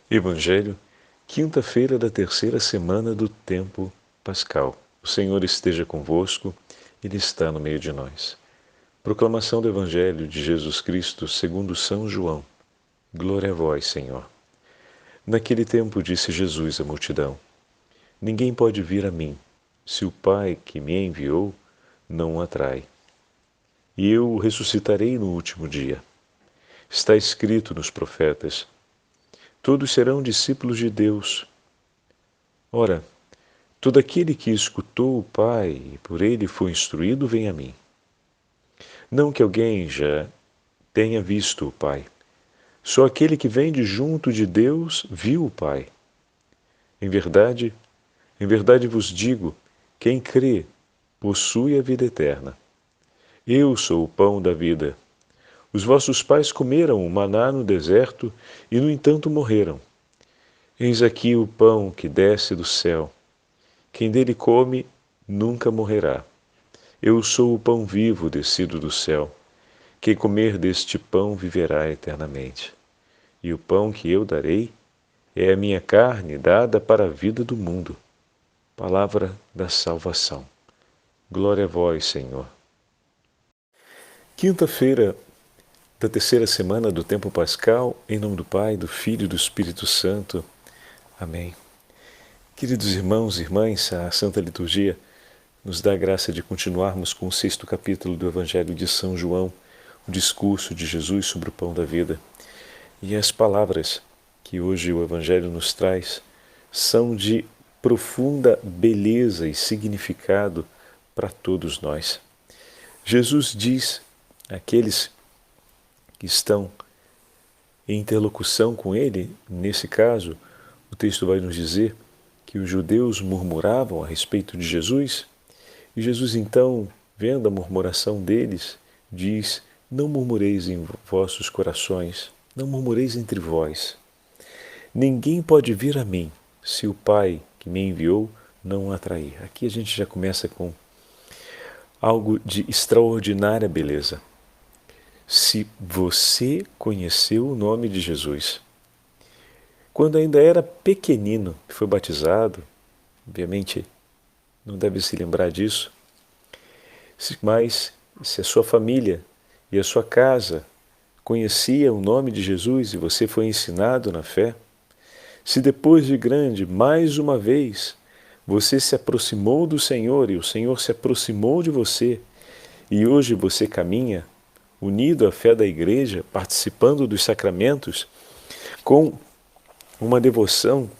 Evangelho, quinta-feira da terceira semana do tempo pascal. O Senhor esteja convosco, Ele está no meio de nós. Proclamação do Evangelho de Jesus Cristo segundo São João. Glória a vós, Senhor. Naquele tempo disse Jesus à multidão: Ninguém pode vir a mim, se o Pai que me enviou não o atrai. E eu o ressuscitarei no último dia. Está escrito nos profetas: todos serão discípulos de Deus. Ora, todo aquele que escutou o Pai e por ele foi instruído, vem a mim. Não que alguém já tenha visto o Pai. Só aquele que vem de junto de Deus viu o Pai. Em verdade vos digo, quem crê possui a vida eterna. Eu sou o pão da vida. Os vossos pais comeram o maná no deserto e, no entanto, morreram. Eis aqui o pão que desce do céu. Quem dele come nunca morrerá. Eu sou o pão vivo descido do céu. Quem comer deste pão viverá eternamente. E o pão que eu darei é a minha carne dada para a vida do mundo. Palavra da salvação. Glória a vós, Senhor. Quinta-feira da terceira semana do tempo pascal, em nome do Pai, do Filho e do Espírito Santo. Amém. Queridos irmãos e irmãs, a Santa Liturgia nos dá a graça de continuarmos com o 6º capítulo do Evangelho de São João, o discurso de Jesus sobre o pão da vida. E as palavras que hoje o Evangelho nos traz são de profunda beleza e significado para todos nós. Jesus diz àqueles que estão em interlocução com ele, nesse caso, o texto vai nos dizer que os judeus murmuravam a respeito de Jesus, e Jesus então, vendo a murmuração deles, diz: não murmureis em vossos corações, não murmureis entre vós. Ninguém pode vir a mim se o Pai que me enviou não o atrair. Aqui a gente já começa com algo de extraordinária beleza. Se você conheceu o nome de Jesus, quando ainda era pequenino, foi batizado, obviamente não deve se lembrar disso, mas se a sua família e a sua casa conhecia o nome de Jesus e você foi ensinado na fé, se depois de grande, mais uma vez, você se aproximou do Senhor e o Senhor se aproximou de você e hoje você caminha unido à fé da Igreja, participando dos sacramentos, com uma devoção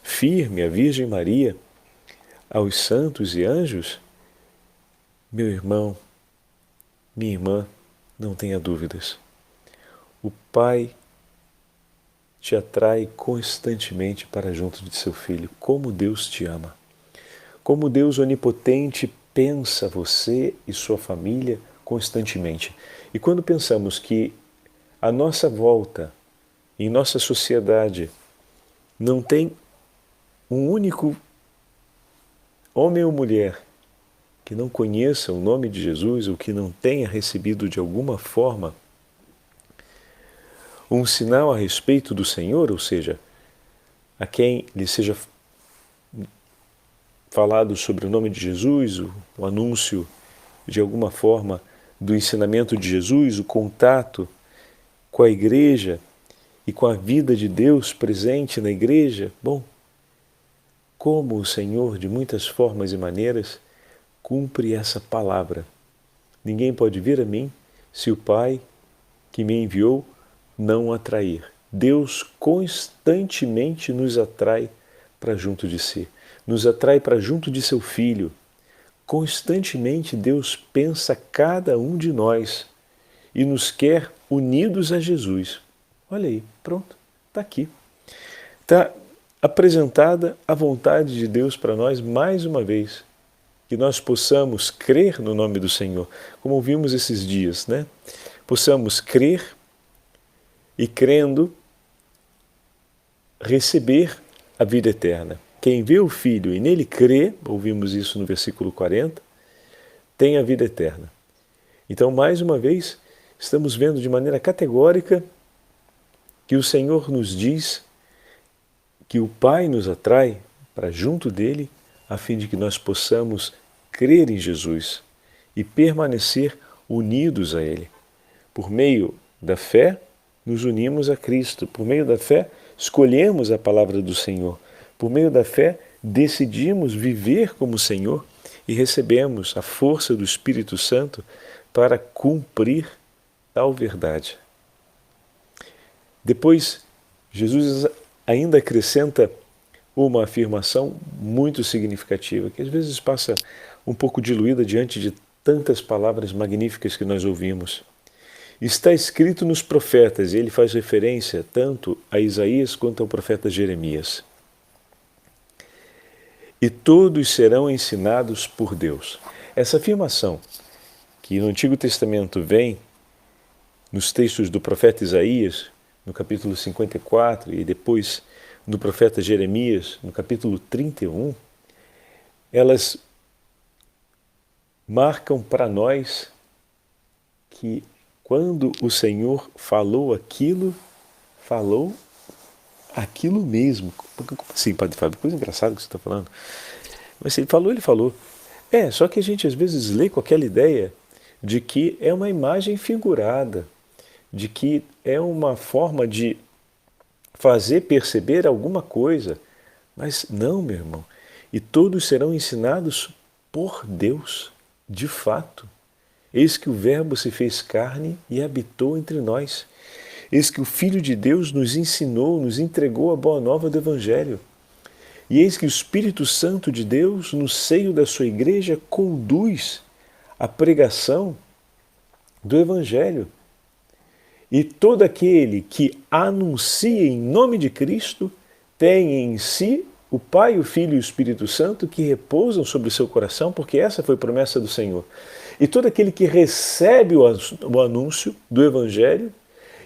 firme à Virgem Maria, aos santos e anjos, meu irmão, minha irmã, não tenha dúvidas. O Pai te atrai constantemente para junto de seu Filho. Como Deus te ama. Como Deus onipotente pensa você e sua família constantemente. E quando pensamos que à nossa volta, em nossa sociedade, não tem um único homem ou mulher que não conheça o nome de Jesus ou que não tenha recebido de alguma forma um sinal a respeito do Senhor, ou seja, a quem lhe seja falado sobre o nome de Jesus, o anúncio de alguma forma do ensinamento de Jesus, o contato com a Igreja e com a vida de Deus presente na Igreja, bom, como o Senhor, de muitas formas e maneiras, cumpre essa palavra. Ninguém pode vir a mim se o Pai que me enviou não o atrair. Deus constantemente nos atrai para junto de si, nos atrai para junto de seu Filho. Constantemente Deus pensa cada um de nós e nos quer unidos a Jesus. Olha aí, pronto, está aqui. Está apresentada a vontade de Deus para nós mais uma vez. Que nós possamos crer no nome do Senhor, como vimos esses dias, né? Possamos crer e, crendo, receber a vida eterna. Quem vê o Filho e nele crê, ouvimos isso no versículo 40, tem a vida eterna. Então, mais uma vez, estamos vendo de maneira categórica que o Senhor nos diz que o Pai nos atrai para junto dele, a fim de que nós possamos crer em Jesus e permanecer unidos a Ele. Por meio da fé, nos unimos a Cristo. Por meio da fé, escolhemos a palavra do Senhor. Por meio da fé, decidimos viver como Senhor e recebemos a força do Espírito Santo para cumprir tal verdade. Depois, Jesus ainda acrescenta uma afirmação muito significativa, que às vezes passa um pouco diluída diante de tantas palavras magníficas que nós ouvimos. Está escrito nos profetas, e ele faz referência tanto a Isaías quanto ao profeta Jeremias. E todos serão ensinados por Deus. Essa afirmação, que no Antigo Testamento vem nos textos do profeta Isaías, no capítulo 54, e depois no profeta Jeremias, no capítulo 31, elas marcam para nós que quando o Senhor falou aquilo mesmo. Como assim, Padre Fábio? Coisa engraçada que você está falando. Mas se ele falou, ele falou. Só que a gente às vezes lê com aquela ideia de que é uma imagem figurada, de que é uma forma de fazer perceber alguma coisa. Mas não, meu irmão. E todos serão ensinados por Deus, de fato. Eis que o Verbo se fez carne e habitou entre nós. Eis que o Filho de Deus nos ensinou, nos entregou a boa nova do Evangelho. E eis que o Espírito Santo de Deus, no seio da sua igreja, conduz a pregação do Evangelho. E todo aquele que anuncia em nome de Cristo tem em si o Pai, o Filho e o Espírito Santo que repousam sobre o seu coração, porque essa foi a promessa do Senhor. E todo aquele que recebe o anúncio do Evangelho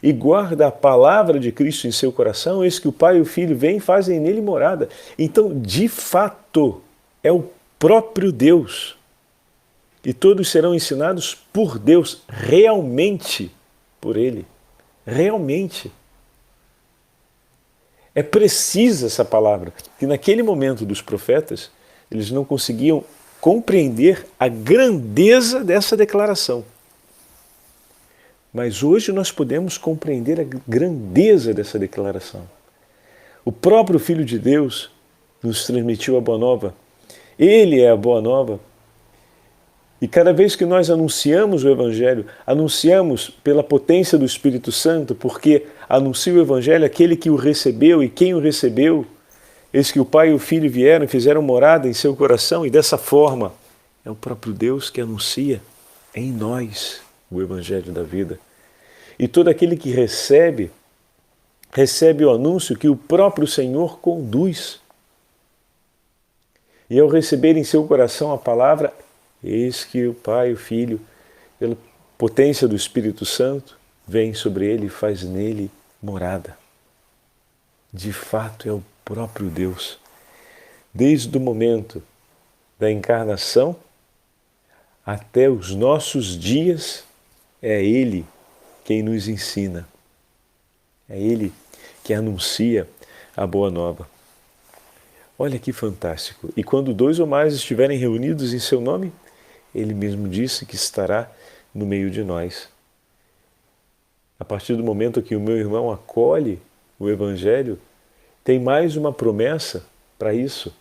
e guarda a palavra de Cristo em seu coração, eis que o Pai e o Filho vêm e fazem nele morada. Então, de fato, é o próprio Deus. E todos serão ensinados por Deus, realmente por Ele. Realmente. É precisa essa palavra, que naquele momento dos profetas, eles não conseguiam compreender a grandeza dessa declaração. Mas hoje nós podemos compreender a grandeza dessa declaração. O próprio Filho de Deus nos transmitiu a Boa Nova. Ele é a Boa Nova. E cada vez que nós anunciamos o Evangelho, anunciamos pela potência do Espírito Santo, porque anuncia o Evangelho aquele que o recebeu e quem o recebeu. Eis que o Pai e o Filho vieram e fizeram morada em seu coração, e dessa forma é o próprio Deus que anuncia em nós o Evangelho da vida. E todo aquele que recebe o anúncio que o próprio Senhor conduz. E ao receber em seu coração a palavra, eis que o Pai e o Filho, pela potência do Espírito Santo, vem sobre ele e faz nele morada. De fato é o próprio Deus. Desde o momento da encarnação até os nossos dias, é Ele quem nos ensina. É Ele que anuncia a Boa Nova. Olha que fantástico. E quando 2 ou mais estiverem reunidos em seu nome, Ele mesmo disse que estará no meio de nós. A partir do momento que o meu irmão acolhe o Evangelho, tem mais uma promessa para isso.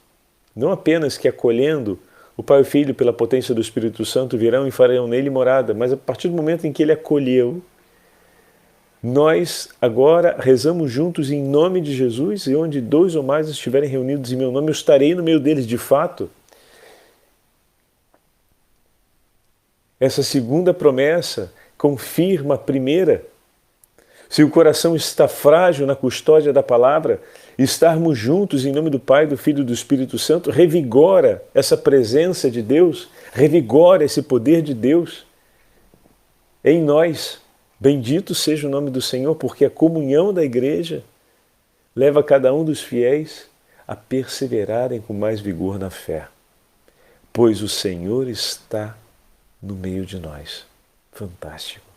Não apenas que acolhendo o Pai e o Filho pela potência do Espírito Santo virão e farão nele morada, mas a partir do momento em que ele acolheu, nós agora rezamos juntos em nome de Jesus, e onde 2 ou mais estiverem reunidos em meu nome, eu estarei no meio deles de fato. Essa segunda promessa confirma a primeira. Se o coração está frágil na custódia da palavra, estarmos juntos em nome do Pai, do Filho e do Espírito Santo revigora essa presença de Deus, revigora esse poder de Deus em nós. Bendito seja o nome do Senhor, porque a comunhão da igreja leva cada um dos fiéis a perseverarem com mais vigor na fé, pois o Senhor está no meio de nós. Fantástico.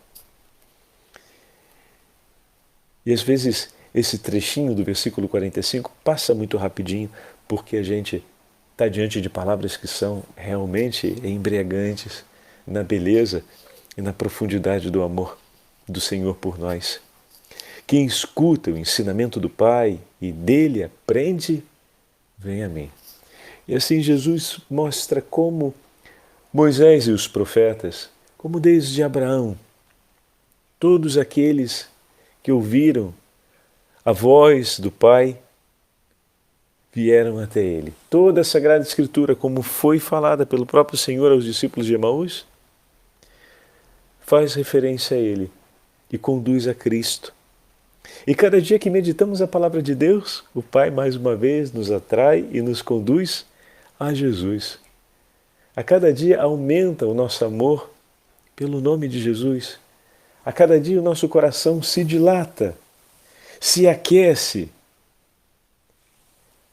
E às vezes esse trechinho do versículo 45 passa muito rapidinho, porque a gente está diante de palavras que são realmente embriagantes na beleza e na profundidade do amor do Senhor por nós. Quem escuta o ensinamento do Pai e dele aprende, vem a mim. E assim Jesus mostra como Moisés e os profetas, como desde Abraão, todos aqueles que ouviram a voz do Pai, vieram até ele. Toda a Sagrada Escritura, como foi falada pelo próprio Senhor aos discípulos de Emaús, faz referência a ele e conduz a Cristo. E cada dia que meditamos a palavra de Deus, o Pai mais uma vez nos atrai e nos conduz a Jesus. A cada dia aumenta o nosso amor pelo nome de Jesus. A cada dia o nosso coração se dilata, se aquece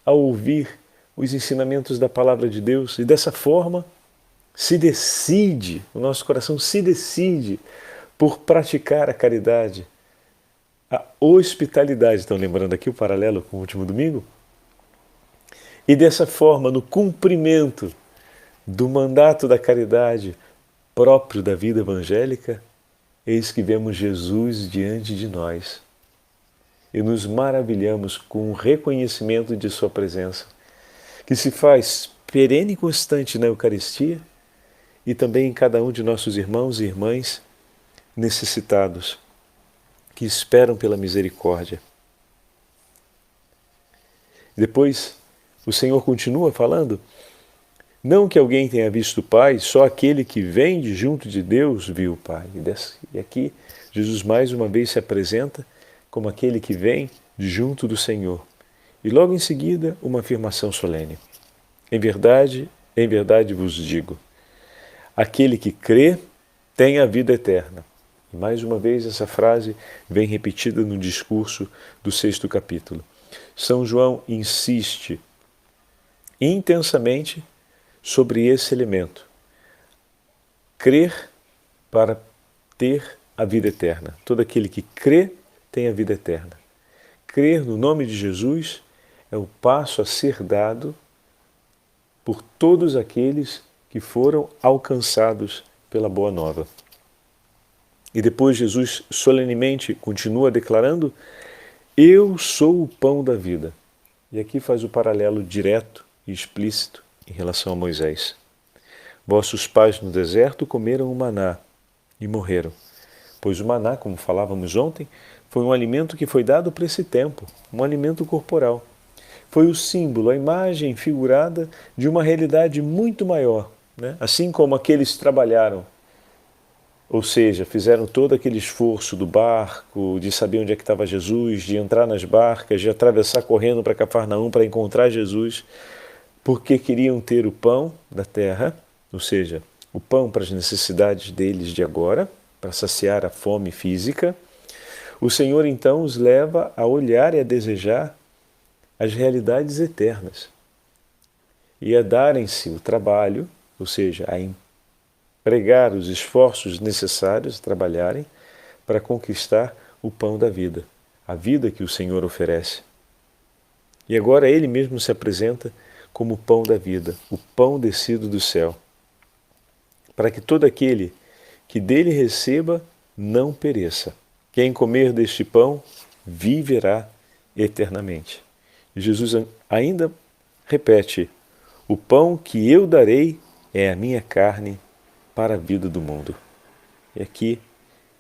ao ouvir os ensinamentos da palavra de Deus e dessa forma o nosso coração se decide por praticar a caridade, a hospitalidade. Estão lembrando aqui o paralelo com o último domingo? E dessa forma, no cumprimento do mandato da caridade próprio da vida evangélica, eis que vemos Jesus diante de nós e nos maravilhamos com o reconhecimento de sua presença, que se faz perene e constante na Eucaristia e também em cada um de nossos irmãos e irmãs necessitados, que esperam pela misericórdia. Depois, o Senhor continua falando: não que alguém tenha visto o Pai, só aquele que vem de junto de Deus viu o Pai. E aqui, Jesus mais uma vez se apresenta como aquele que vem de junto do Senhor. E logo em seguida, uma afirmação solene. Em verdade vos digo, aquele que crê tem a vida eterna. E mais uma vez essa frase vem repetida no discurso do 6º capítulo. São João insiste intensamente sobre esse elemento. Crer para ter a vida eterna. Todo aquele que crê tem a vida eterna. Crer no nome de Jesus é o passo a ser dado por todos aqueles que foram alcançados pela Boa Nova. E depois Jesus solenemente continua declarando: eu sou o pão da vida. E aqui faz o paralelo direto e explícito em relação a Moisés. Vossos pais no deserto comeram o maná e morreram. Pois o maná, como falávamos ontem, foi um alimento que foi dado para esse tempo, um alimento corporal. Foi o símbolo, a imagem figurada de uma realidade muito maior, né? Assim como aqueles trabalharam, ou seja, fizeram todo aquele esforço do barco, de saber onde é que estava Jesus, de entrar nas barcas, de atravessar correndo para Cafarnaum para encontrar Jesus, porque queriam ter o pão da terra, ou seja, o pão para as necessidades deles de agora, para saciar a fome física. O Senhor então os leva a olhar e a desejar as realidades eternas e a darem-se o trabalho, ou seja, a empregar os esforços necessários, trabalharem para conquistar o pão da vida, a vida que o Senhor oferece. E agora Ele mesmo se apresenta como o pão da vida, o pão descido do céu, para que todo aquele que dele receba não pereça. Quem comer deste pão viverá eternamente. E Jesus ainda repete: o pão que eu darei é a minha carne para a vida do mundo. E aqui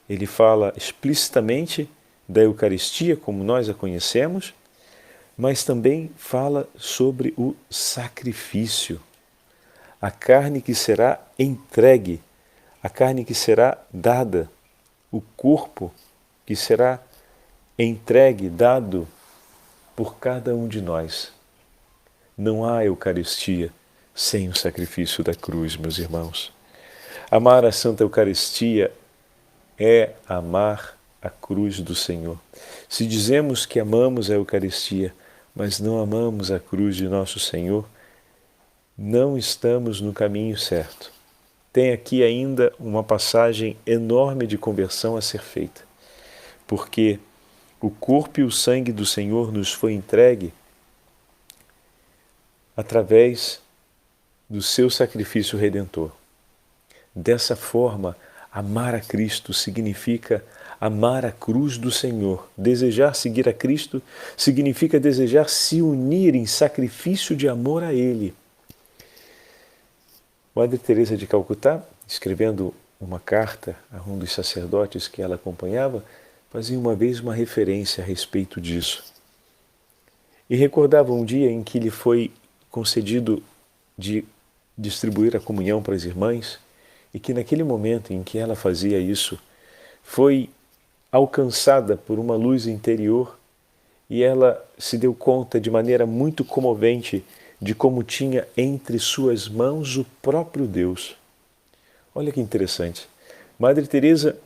ele fala explicitamente da Eucaristia como nós a conhecemos, mas também fala sobre o sacrifício, a carne que será entregue, a carne que será dada, o corpo que será entregue, dado por cada um de nós. Não há Eucaristia sem o sacrifício da cruz, meus irmãos. Amar a Santa Eucaristia é amar a cruz do Senhor. Se dizemos que amamos a Eucaristia, mas não amamos a cruz de nosso Senhor, não estamos no caminho certo. Tem aqui ainda uma passagem enorme de conversão a ser feita, porque O corpo e o sangue do Senhor nos foi entregue através do seu sacrifício redentor. Dessa forma, amar a Cristo significa amar a cruz do Senhor. Desejar seguir a Cristo significa desejar se unir em sacrifício de amor a Ele. Madre Teresa de Calcutá, escrevendo uma carta a um dos sacerdotes que ela acompanhava, fazia uma vez uma referência a respeito disso. E recordava um dia em que lhe foi concedido de distribuir a comunhão para as irmãs, e que naquele momento em que ela fazia isso, foi alcançada por uma luz interior e ela se deu conta de maneira muito comovente de como tinha entre suas mãos o próprio Deus. Olha que interessante. Madre Teresa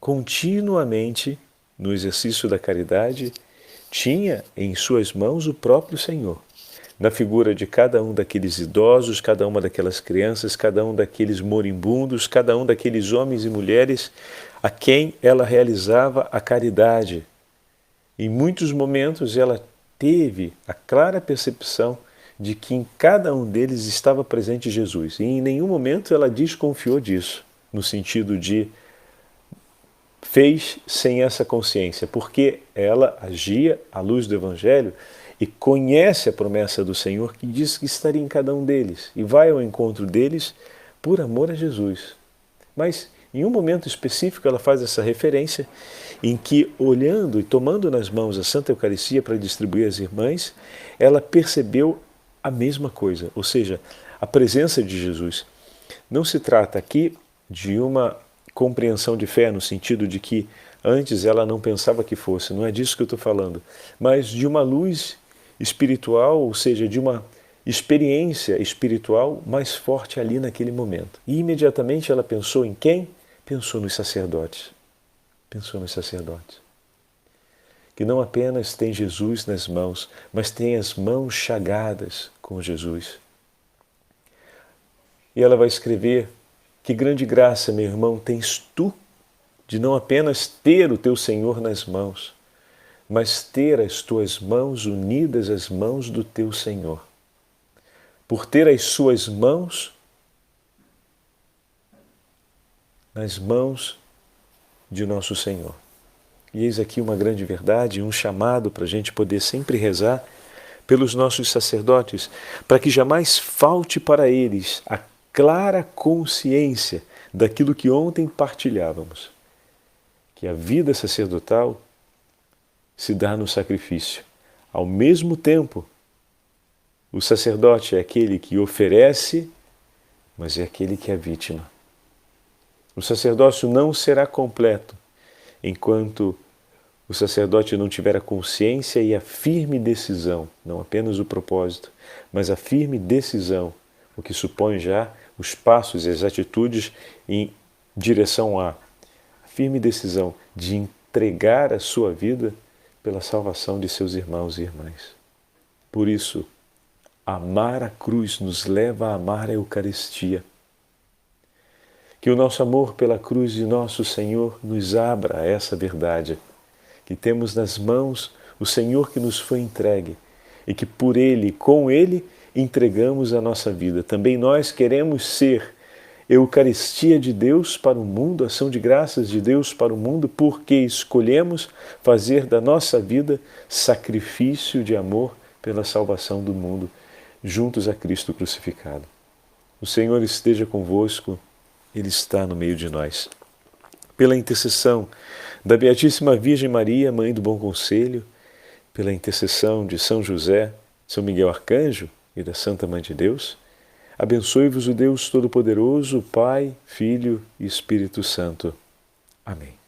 continuamente, no exercício da caridade, tinha em suas mãos o próprio Senhor. Na figura de cada um daqueles idosos, cada uma daquelas crianças, cada um daqueles moribundos, cada um daqueles homens e mulheres a quem ela realizava a caridade. Em muitos momentos ela teve a clara percepção de que em cada um deles estava presente Jesus. E em nenhum momento ela desconfiou disso, no sentido de fez sem essa consciência, porque ela agia à luz do Evangelho e conhece a promessa do Senhor que diz que estaria em cada um deles e vai ao encontro deles por amor a Jesus. Mas em um momento específico ela faz essa referência em que, olhando e tomando nas mãos a Santa Eucaristia para distribuir às irmãs, ela percebeu a mesma coisa, ou seja, a presença de Jesus. Não se trata aqui de uma compreensão de fé no sentido de que antes ela não pensava que fosse, não é disso que eu estou falando, mas de uma luz espiritual, ou seja, de uma experiência espiritual mais forte ali naquele momento. E imediatamente ela pensou em quem? Pensou nos sacerdotes. Pensou nos sacerdotes. Que não apenas tem Jesus nas mãos, mas tem as mãos chagadas com Jesus. E ela vai escrever: que grande graça, meu irmão, tens tu de não apenas ter o teu Senhor nas mãos, mas ter as tuas mãos unidas às mãos do teu Senhor. Por ter as suas mãos nas mãos de nosso Senhor. E eis aqui uma grande verdade, um chamado para a gente poder sempre rezar pelos nossos sacerdotes, para que jamais falte para eles a clara consciência daquilo que ontem partilhávamos, que a vida sacerdotal se dá no sacrifício. Ao mesmo tempo, o sacerdote é aquele que oferece, mas é aquele que é vítima. O sacerdócio não será completo enquanto o sacerdote não tiver a consciência e a firme decisão, não apenas o propósito, mas a firme decisão, o que supõe já os passos e as atitudes em direção à firme decisão de entregar a sua vida pela salvação de seus irmãos e irmãs. Por isso, amar a cruz nos leva a amar a Eucaristia. Que o nosso amor pela cruz de nosso Senhor nos abra a essa verdade, que temos nas mãos o Senhor que nos foi entregue e que por Ele, com Ele, entregamos a nossa vida. Também nós queremos ser Eucaristia de Deus para o mundo, ação de graças de Deus para o mundo, porque escolhemos fazer da nossa vida sacrifício de amor pela salvação do mundo, juntos a Cristo crucificado. O Senhor esteja convosco, Ele está no meio de nós. Pela intercessão da Beatíssima Virgem Maria, Mãe do Bom Conselho, pela intercessão de São José, São Miguel Arcanjo e da Santa Mãe de Deus, abençoe-vos o Deus Todo-Poderoso, Pai, Filho e Espírito Santo. Amém.